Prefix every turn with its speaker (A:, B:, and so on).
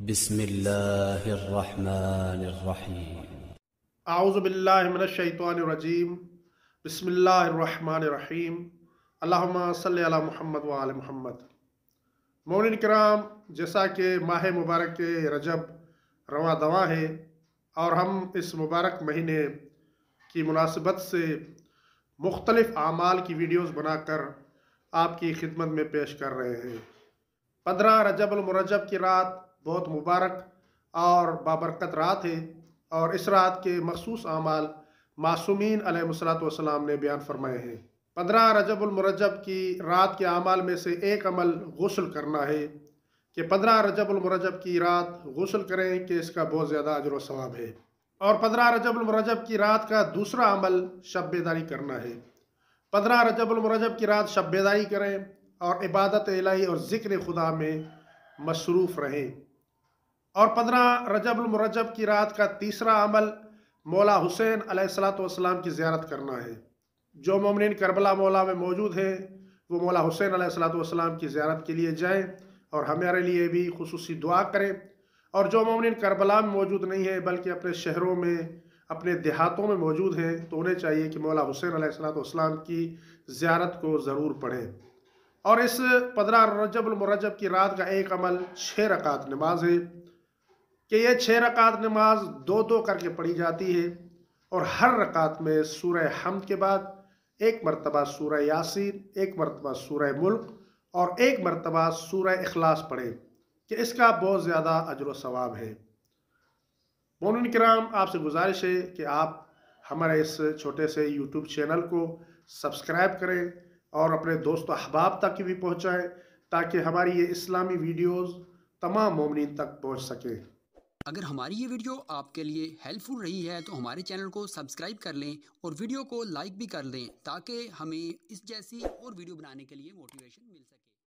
A: بسم اللہ الرحمن الرحیم۔
B: اعوذ باللہ من الشیطان الرجیم۔ بسم اللہ الرحمن الرحیم۔ اللہم صلی علی محمد وآل محمد۔ مومنین کرام، جیسا کہ ماہ مبارک رجب رواں دواں ہے اور ہم اس مبارک مہینے کی مناسبت سے مختلف اعمال کی ویڈیوز بنا کر آپ کی خدمت میں پیش کر رہے ہیں۔ 15 رجب المرجب کی رات بہت مبارک اور بابرکت رات ہے، اور اس رات کے مخصوص اعمال معصومین علیہ السلام نے بیان فرمائے ہیں۔ 15 رجب المرجب کی رات کے اعمال میں سے ایک عمل غسل کرنا ہے کہ 15 رجب المرجب کی رات غسل کریں کہ اس کا بہت زیادہ اجر و ثواب ہے۔ اور 15 رجب المرجب کی رات کا دوسرا عمل شب بیداری کرنا ہے۔ 15 رجب المرجب کی رات شب بیداری کریں اور عبادت الہی اور ذکر خدا میں مصروف رہیں۔ اور 15 رجب المرجب کی رات کا تیسرا عمل مولا حسین علیہ السلام کی زیارت کرنا ہے۔ جو مومنین کربلا مولا میں موجود ہیں وہ مولا حسین علیہ السلام کی زیارت کے لیے جائیں اور ہمارے لیے بھی خصوصی دعا کریں۔ اور جو مومنین کربلا میں موجود نہیں ہیں بلکہ اپنے شہروں میں، اپنے دیہاتوں میں موجود ہیں، تو انہیں چاہیے کہ مولا حسین علیہ السلام کی زیارت کو ضرور پڑھیں۔ اور اس 15 رجب المرجب کی رات کا ایک عمل 6 رکعت نماز ہے کہ یہ 6 رکعت نماز 2 کر کے پڑھی جاتی ہے، اور ہر رکعت میں سورہ حمد کے بعد ایک مرتبہ سورہ یاسین، ایک مرتبہ سورہ ملک اور ایک مرتبہ سورہ اخلاص پڑھیں کہ اس کا بہت زیادہ اجر و ثواب ہے۔ مومنین کرام، آپ سے گزارش ہے کہ آپ ہمارے اس چھوٹے سے یوٹیوب چینل کو سبسکرائب کریں اور اپنے دوست و احباب تک بھی پہنچائیں تاکہ ہماری یہ اسلامی ویڈیوز تمام مومنین تک پہنچ سکیں۔
C: اگر ہماری یہ ویڈیو آپ کے لیے ہیلپ فل رہی ہے تو ہمارے چینل کو سبسکرائب کر لیں اور ویڈیو کو لائک بھی کر لیں تاکہ ہمیں اس جیسی اور ویڈیو بنانے کے لیے موٹیویشن مل سکے۔